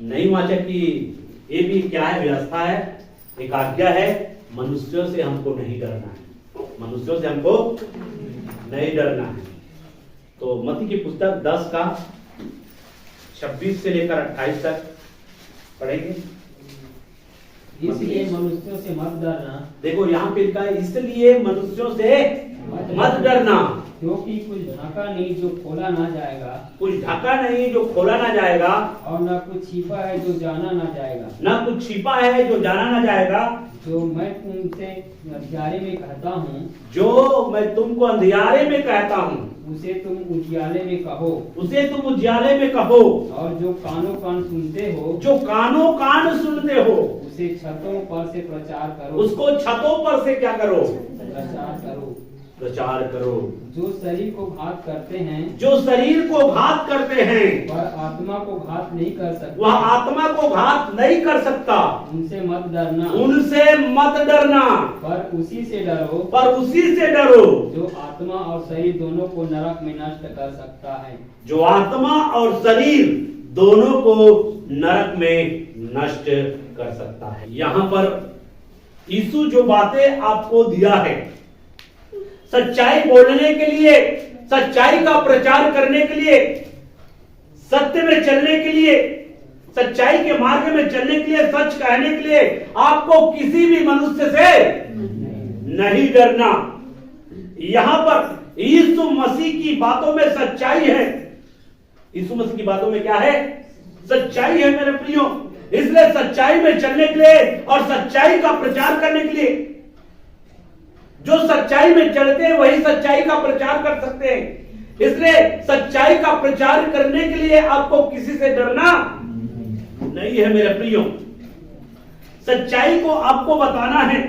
नहीं वाचा कि ये भी क्या है, व्यवस्था है, एक आज्ञा है, मनुष्यों से हमको नहीं डरना है, मनुष्यों से हमको नहीं डरना है। तो मत्ती की पुस्तक 10 का 26 से लेकर 28 तक पढ़ेंगे। इसलिए मनुष्यों से मत डरना। देखो यहाँ पे लिखा है, इसलिए मनुष्यों से मत डरना, क्योंकि कुछ ढका नहीं जो खोला ना जाएगा, कुछ ढका नहीं जो खोला ना जाएगा, और न कुछ छिपा है जो जाना ना जाएगा। ना कुछ छिपा है जो जाना ना जाएगा। जो मैं तुमसे अंधियारे में कहता हूँ, जो मैं तुमको अंधियारे में कहता हूँ, उसे तुम उजियाले में कहो। उसे तुम उजियाले में कहो। और जो कानों कान सुनते हो, जो कानों कान सुनते हो, उसे छतों पर से प्रचार करो। उसको छतों पर से क्या करो, प्रचार करो। प्रचार करो। जो शरीर को घात करते हैं, जो शरीर को घात करते हैं, वह आत्मा को घात नहीं कर सकता। वह आत्मा को घात नहीं कर सकता। उनसे मत डरना, उनसे मत डरना, पर उसी से डरो, पर उसी से डरो जो आत्मा और शरीर दोनों को नरक में नष्ट कर सकता है। जो आत्मा और शरीर दोनों को नरक में नष्ट कर सकता है। यहाँ पर यीशु जो बातें आपको दिया है, सच्चाई बोलने के लिए, सच्चाई का प्रचार करने के लिए, सत्य में चलने के लिए, सच्चाई के मार्ग में चलने के लिए, सच कहने के लिए आपको किसी भी मनुष्य से नहीं डरना। यहां पर यीशु मसीह की बातों में सच्चाई है। यीशु मसीह की बातों में क्या है? सच्चाई है मेरे प्रियो। इसलिए सच्चाई में चलने के लिए और सच्चाई का प्रचार करने के लिए, जो सच्चाई में चलते हैं वही सच्चाई का प्रचार कर सकते हैं। इसलिए सच्चाई का प्रचार करने के लिए आपको किसी से डरना नहीं है मेरे प्रियो। सच्चाई को आपको बताना है,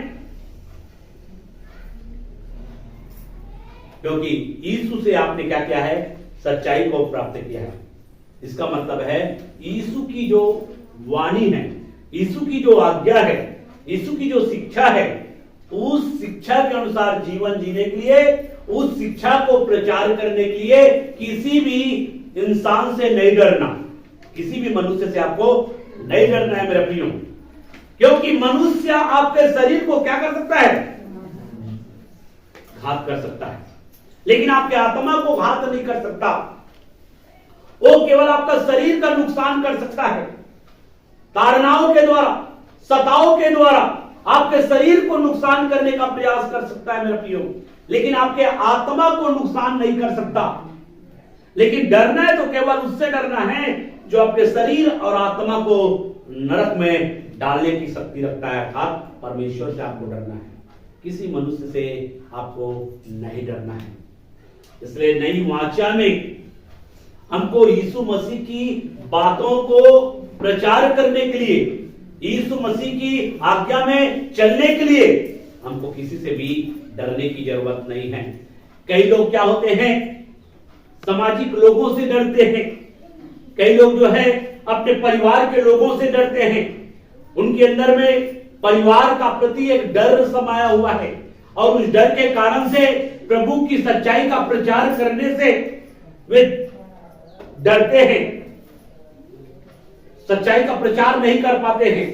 क्योंकि यीशु से आपने क्या किया है? सच्चाई को प्राप्त किया है। इसका मतलब है यीशु की जो वाणी है, यीशु की जो आज्ञा है, यीशु की जो शिक्षा है, उस शिक्षा के अनुसार जीवन जीने के लिए, उस शिक्षा को प्रचार करने के लिए किसी भी इंसान से नहीं डरना, किसी भी मनुष्य से आपको नहीं डरना है मेरे प्रियो। क्योंकि मनुष्य आपके शरीर को क्या कर सकता है? घात कर सकता है, लेकिन आपके आत्मा को घात नहीं कर सकता। वो केवल आपका शरीर का नुकसान कर सकता है, ताड़नाओं के द्वारा, सताओं के द्वारा आपके शरीर को नुकसान करने का प्रयास कर सकता है मेरे प्रियो, लेकिन आपके आत्मा को नुकसान नहीं कर सकता। लेकिन डरना है तो केवल उससे डरना है जो आपके शरीर और आत्मा को नरक में डालने की शक्ति रखता है, अर्थात परमेश्वर से आपको डरना है, किसी मनुष्य से आपको नहीं डरना है। इसलिए नई वाचा में हमको यीशु मसीह की बातों को प्रचार करने के लिए, यीशु मसीह की आज्ञा में चलने के लिए हमको किसी से भी डरने की जरूरत नहीं है। कई लोग क्या होते हैं? सामाजिक लोगों से डरते हैं। कई लोग जो है अपने परिवार के लोगों से डरते हैं। उनके अंदर में परिवार का प्रति एक डर समाया हुआ है, और उस डर के कारण से प्रभु की सच्चाई का प्रचार करने से वे डरते हैं, सच्चाई का प्रचार नहीं कर पाते हैं,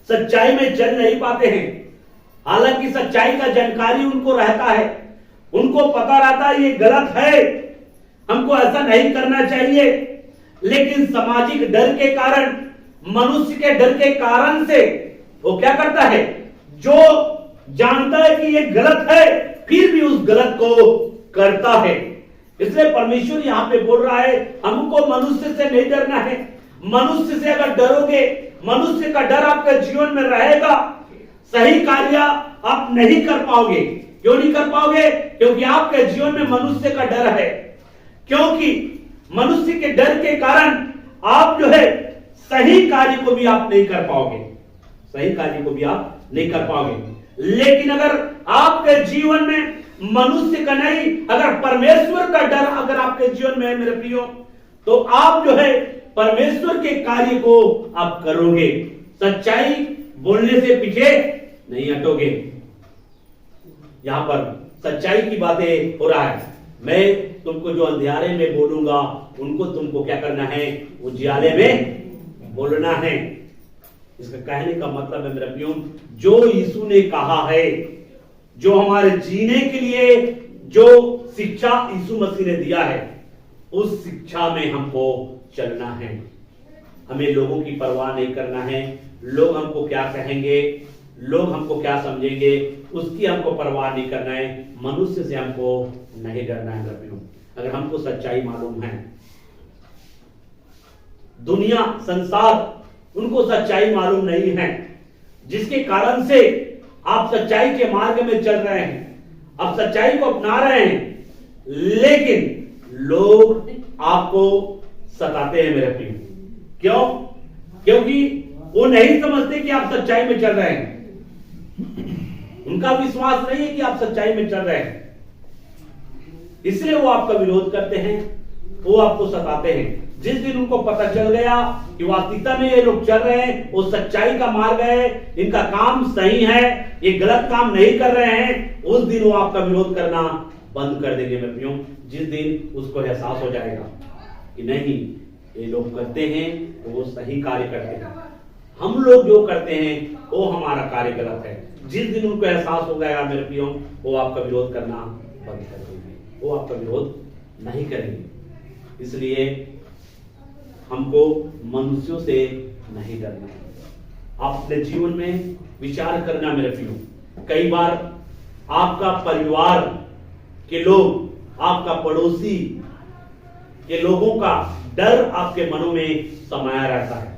सच्चाई में चल नहीं पाते हैं। हालांकि सच्चाई का जानकारी उनको रहता है, उनको पता रहता है ये गलत है, हमको ऐसा नहीं करना चाहिए, लेकिन सामाजिक डर के कारण, मनुष्य के डर के कारण से वो क्या करता है? जो जानता है कि ये गलत है, फिर भी उस गलत को करता है। इसलिए परमेश्वर यहां पे बोल रहा है हमको मनुष्य से नहीं डरना है। मनुष्य से अगर डरोगे, मनुष्य का डर आपके जीवन में रहेगा, सही कार्य आप नहीं कर पाओगे। क्यों नहीं कर पाओगे? क्योंकि आपके जीवन में मनुष्य का डर है। क्योंकि मनुष्य के डर के कारण आप जो है सही कार्य को भी आप नहीं कर पाओगे, सही कार्य को भी आप नहीं कर पाओगे। लेकिन अगर आपके जीवन में मनुष्य का नहीं, अगर परमेश्वर का डर अगर आपके जीवन में है मेरे प्रियो, तो आप जो है परमेश्वर के कार्य को आप करोगे, सच्चाई बोलने से पीछे नहीं हटोगे। यहां पर सच्चाई की बातें हो रहा है। मैं तुमको जो अंधियारे में बोलूंगा, उनको तुमको क्या करना है? उजियाले में बोलना है। इसका कहने का मतलब है मेरे प्रियो, जो यीशु ने कहा है, जो हमारे जीने के लिए जो शिक्षा यीशु मसीह ने दिया है, उस शिक्षा में हमको चलना है। हमें लोगों की परवाह नहीं करना है, लोग हमको क्या कहेंगे, लोग हमको क्या समझेंगे, उसकी हमको परवाह नहीं करना है। मनुष्य से हमको नहीं डरना है मेरे प्रियो। अगर हमको सच्चाई मालूम है, दुनिया संसार उनको सच्चाई मालूम नहीं है, जिसके कारण से आप सच्चाई के मार्ग में चल रहे हैं, आप सच्चाई को अपना रहे हैं, लेकिन लोग आपको सताते हैं मेरे प्रियो। क्यों? क्योंकि वो नहीं समझते कि आप सच्चाई में चल रहे हैं, उनका विश्वास नहीं है कि आप सच्चाई में चल रहे हैं, इसलिए वो आपका विरोध करते हैं, वो आपको सताते हैं। जिस दिन उनको पता चल गया कि वास्तविकता में ये लोग चल रहे हैं, वो सच्चाई का मार्ग है, इनका काम सही है, ये गलत काम नहीं कर रहे हैं, उस दिन वो आपका विरोध करना बंद कर देंगे मेरे प्रियो। जिस दिन उसको एहसास हो जाएगा कि नहीं, ये लोग करते हैं तो वो सही कार्य करते हैं, हम लोग जो करते हैं वो हमारा कार्य गलत है, जिस दिन उनको एहसास हो जाएगा मेरे प्रियो, वो आपका विरोध करना बंद कर देंगे, वो आपका विरोध नहीं करेंगे। इसलिए हमको मनुष्यों से नहीं डरना है। आप अपने जीवन में विचार करना मेरे प्रियो, कई बार आपका परिवार के लोग, आपका पड़ोसी के लोगों का डर आपके मनों में समाया रहता है।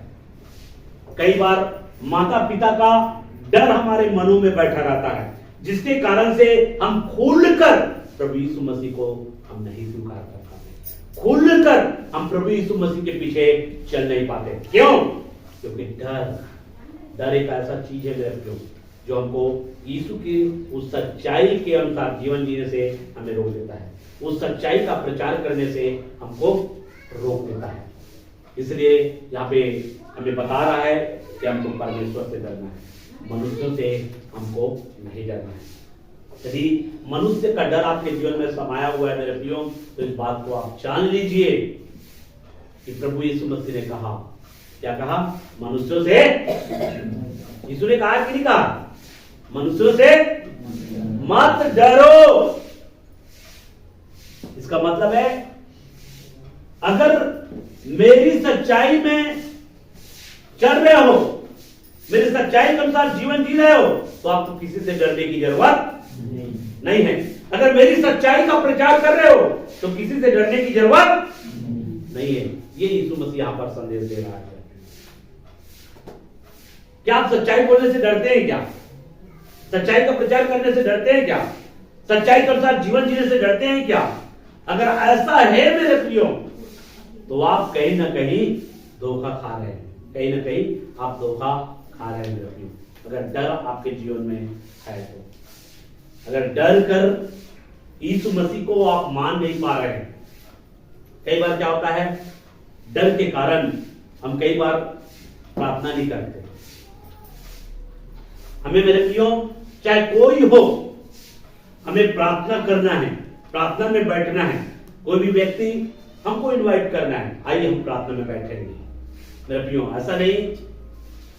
कई बार माता पिता का डर हमारे मनों में बैठा रहता है, जिसके कारण से हम खुलकर प्रभु यीशु मसीह को हम नहीं स्वीकार कर पाते, खुलकर हम प्रभु यीशु मसीह के पीछे चल नहीं पाते। क्यों? क्योंकि डर एक ऐसा चीज है मेरे प्रियो, जो हमको यीशु की उस सच्चाई के अनुसार जीवन जीने से हमें रोक देता है, उस सच्चाई का प्रचार करने से हमको रोक देता है। इसलिए यहाँ पे हमें बता रहा है कि हमको परमेश्वर से डरना है, मनुष्यों से हमको नहीं डरना है। यदि मनुष्य का डर आपके जीवन में समाया हुआ है मेरे प्रियो, तो इस बात को आप जान लीजिए कि प्रभु यीशु मसीह ने कहा, क्या कहा? मनुष्यों से, यीशु ने कहा कि नहीं कहा? मनुष्यों से मत डरो। इसका मतलब है, अगर मेरी सच्चाई में चल रहे हो, मेरी सच्चाई के अनुसार जीवन जी रहे हो, तो आपको किसी से डरने की जरूरत नहीं है। अगर मेरी सच्चाई का प्रचार कर रहे हो, तो किसी से डरने की जरूरत नहीं है। ये यीशु मसीह यहां पर संदेश दे रहा है। क्या आप सच्चाई बोलने से डरते हैं? क्या सच्चाई का प्रचार करने से डरते हैं? क्या सच्चाई के अनुसार जीवन जीने से डरते हैं? क्या अगर ऐसा है मेरे प्रियो, तो आप कहीं ना कहीं धोखा खा रहे हैं, कहीं ना कहीं आप धोखा खा रहे हैं मेरे प्रियो। अगर डर आपके जीवन में है तो, अगर डर कर यीशु मसीह को आप मान नहीं पा रहे हैं, कई बार क्या होता है, डर के कारण हम कई बार प्रार्थना नहीं करते। हमें मेरे प्रियो, चाहे कोई हो, हमें प्रार्थना करना है, प्रार्थना में बैठना है। कोई भी व्यक्ति हमको इनवाइट करना है, आइए हम प्रार्थना में बैठेंगे मेरे प्रियो। ऐसा नहीं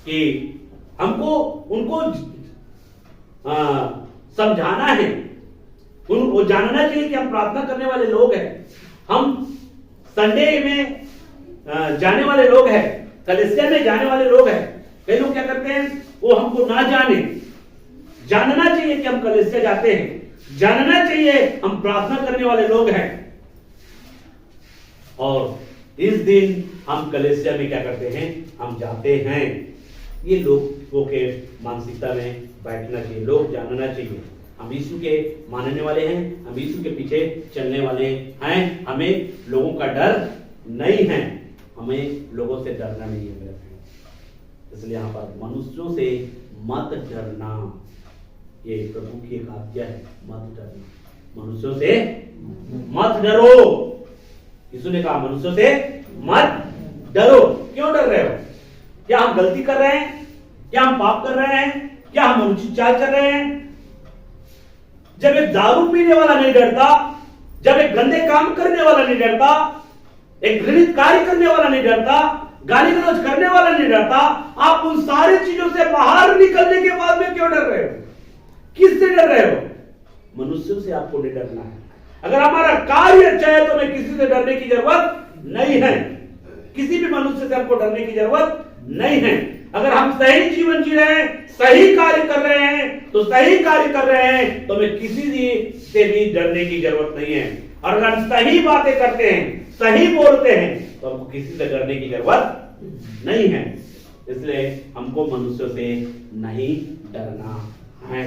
कि हमको उनको समझाना है, उनको जानना चाहिए कि हम प्रार्थना करने वाले लोग हैं, हम संडे में जाने वाले लोग हैं, कलीसिया में जाने वाले लोग हैं। कई लोग क्या करते हैं, वो हमको ना जाने, जानना चाहिए कि हम कलीसिया जाते हैं, जानना चाहिए हम प्रार्थना करने वाले लोग हैं। और इस दिन हम कलीसिया में क्या करते हैं, हम जाते हैं। ये लोगों के मानसिकता में बैठना चाहिए, लोग जानना चाहिए हम यीशु के मानने वाले हैं, हम यीशु के पीछे चलने वाले हैं, हमें लोगों का डर नहीं है, हमें लोगों से डरना नहीं है मेरे प्रिय। इसलिए यहाँ पर मनुष्यों से मत डरना, ये प्रभु की एक आज्ञा है, मत डरना, मनुष्यों से मत डरो। यीशु ने कहा मनुष्यों से मत डरो। क्यों डर रहे हो? क्या हम गलती कर रहे हैं? क्या हम पाप कर रहे हैं? क्या हम अनुचित चाल कर रहे हैं? जब एक दारू पीने वाला नहीं डरता, जब एक गंदे काम करने वाला नहीं डरता, एक घृणित कार्य करने वाला नहीं डरता, गाली गलौज करने वाला नहीं डरता, आप उन सारी चीजों से बाहर निकलने के बाद में क्यों डर रहे हो? किससे डर रहे हो? मनुष्यों से आपको नहीं डरना है। अगर हमारा कार्य अच्छा है तो हमें किसी से डरने की जरूरत नहीं है। किसी भी मनुष्य से हमको डरने की जरूरत नहीं है। अगर हम सही जीवन जी रहे हैं, सही कार्य कर रहे हैं, तो सही कार्य कर रहे हैं तो हमें किसी से भी डरने की जरूरत नहीं है। और अगर हम सही बातें करते हैं, सही बोलते हैं, तो हमको किसी से डरने की जरूरत नहीं है। इसलिए हमको मनुष्यों से नहीं डरना है।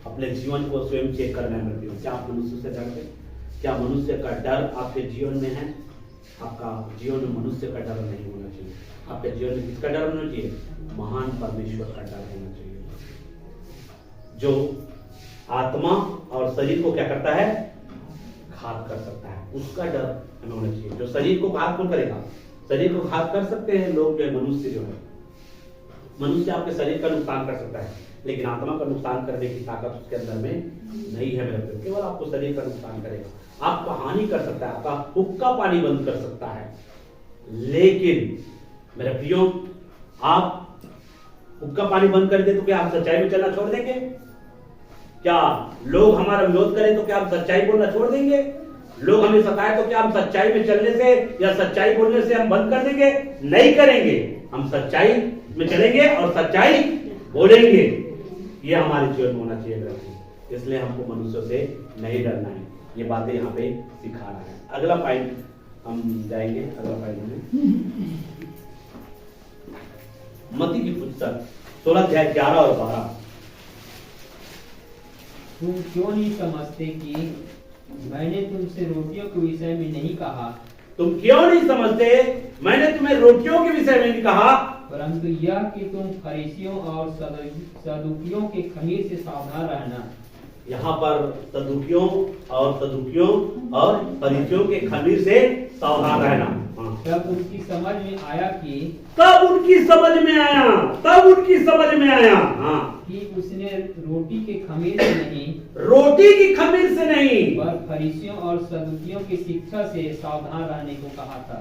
अपने जीवन को स्वयं चेक करना है। क्या आप मनुष्य से डरते? क्या मनुष्य का डर आपके जीवन में है? आपका जीवन में मनुष्य का डर नहीं होना चाहिए। आपके जीवन में किसका डर होना चाहिए? महान परमेश्वर का डर होना चाहिए, जो आत्मा और शरीर को क्या करता है? घात कर सकता है। उसका डर हमें होना चाहिए। जो शरीर को घात कौन करेगा? शरीर को घात कर सकते हैं लोग, जो मनुष्य जो है, मनुष्य आपके शरीर का नुकसान कर सकता है, लेकिन आत्मा का नुकसान करने की ताकत उसके अंदर में नहीं है। मेरे प्रियो, केवल आपको शरीर का नुकसान करेगा, आपका हानि कर सकता है, आपका हुक्का पानी बंद कर सकता है। लेकिन मेरे प्रियो, आप हुक्का पानी बंद कर दे तो क्या हम सच्चाई में चलना छोड़ देंगे? क्या लोग हमारा विरोध करें तो क्या हम सच्चाई बोलना छोड़ देंगे? लोग हमें सताए तो क्या हम सच्चाई में चलने से या सच्चाई बोलने से हम बंद कर देंगे? नहीं करेंगे। हम सच्चाई में चलेंगे और सच्चाई बोलेंगे। ये हमारे जीवन में होना चाहिए। इसलिए हमको मनुष्यों से नहीं डरना है। ये बातें यहाँ पे सिखा रहा है। अगला पॉइंट हम जाएंगे। अगला पॉइंट में मत्ती की पुस्तक 16 अध्याय 11 और 12। तुम क्यों नहीं समझते कि मैंने तुमसे रोटियों के विषय में नहीं कहा? तुम क्यों नहीं समझते? मैंने तुम्हें रोटियों के विषय में नहीं कहा, परंतु यह कि तुम फरीसियों और सदूकियों के खमीर से सावधान रहना। यहाँ पर सदूकियों और फरीसियों के खमीर से सावधान रहना। तब उनकी समझ में आया कि कि उसने रोटी के खमीर से नहीं पर फरीसियों और सदूकियों की शिक्षा से सावधान रहने को कहा था।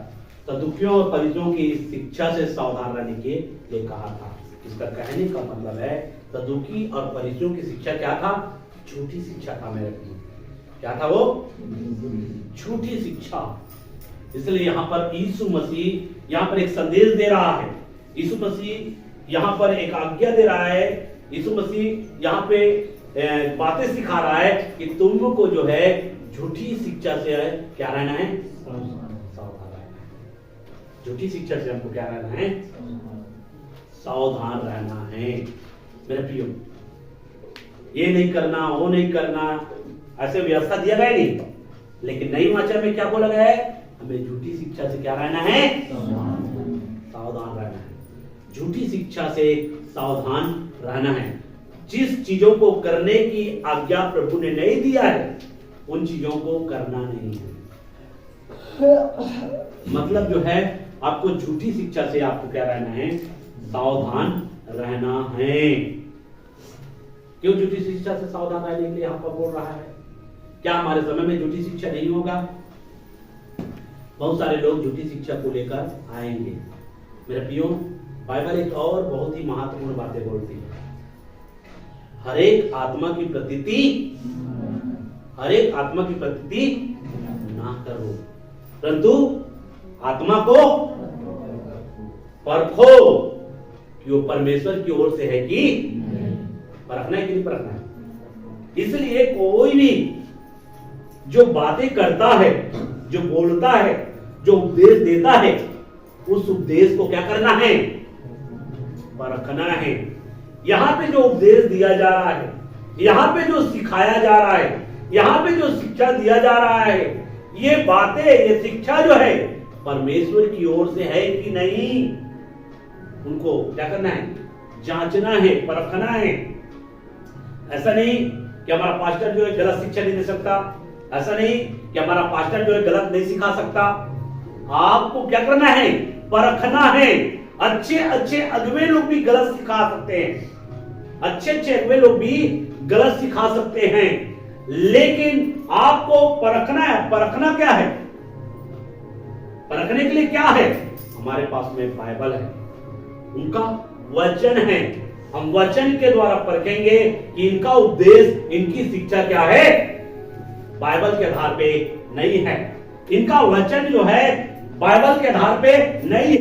सदूकियों और फरीसियों की शिक्षा से सावधान रहने के लिए कहा था। इसका कहने का मतलब है, सदूकी और फरीसियों की शिक्षा क्या था? झूठी शिक्षा था। मेरे प्रियो, क्या था वो? झूठी शिक्षा। इसलिए यहाँ पर यीशु मसीह यहाँ पर एक संदेश दे रहा है। यीशु मसीह यहाँ पर एक आज्ञा दे रहा है। यीशु मसीह यहाँ पे बातें सिखा रहा है कि तुमको जो है झूठी शिक्षा से क्या रहना है? सावधान रहना है। झूठी शिक्षा से हमको क्या रहना है? सावधान रहना है। मेरे प्रियो, ये नहीं करना, वो नहीं करना, ऐसे व्यवस्था दिया गया नहीं, लेकिन नई वाचा में क्या बोला गया है? हमें झूठी शिक्षा से क्या रहना है? सावधान रहना है। झूठी शिक्षा से सावधान रहना है। जिस चीजों को करने की आज्ञा प्रभु ने नहीं दिया है, उन चीजों को करना नहीं है। मतलब जो है, आपको झूठी शिक्षा से आपको क्या रहना है? सावधान रहना है। क्यों झूठी शिक्षा से सावधान रहने के लिए यहाँ पर बोल रहा है? क्या हमारे समय में झूठी शिक्षा नहीं होगा? बहुत सारे लोग झूठी शिक्षा को लेकर आएंगे। मेरे प्रियो, बाइबल एक और बहुत ही महत्वपूर्ण बातें बोलती है। हर एक आत्मा की प्रतीति ना करो, परंतु आत्मा को परखो कि वो परमेश्वर की ओर से है कि परखना है कि नहीं परखना है। इसलिए कोई भी जो बातें करता है, जो बोलता है, जो उपदेश देता है, उस उपदेश को क्या करना है? परखना है। यहां पे जो उपदेश दिया जा रहा है, यहां पे जो सिखाया जा रहा है, यहां पे जो शिक्षा दिया जा रहा है, ये बातें, ये शिक्षा जो है परमेश्वर की ओर से है कि नहीं, उनको क्या करना है? जांचना है, परखना है। ऐसा नहीं कि हमारा पास्टर जो है गलत शिक्षा नहीं दे सकता, ऐसा नहीं कि हमारा पास्टर जो है गलत नहीं सिखा सकता। आपको क्या करना है? परखना है। अच्छे अच्छे अगुवे लोग भी गलत सिखा सकते हैं, अच्छे अच्छे अगुवे लोग भी गलत सिखा सकते हैं, लेकिन आपको परखना है। परखना क्या है? परखने के लिए क्या है? हमारे पास में बाइबल है, उनका वचन है। हम वचन के द्वारा परखेंगे कि इनका उपदेश, इनकी शिक्षा क्या है, बाइबल के आधार पे नहीं है। इनका वचन जो है बाइबल के आधार पे नहीं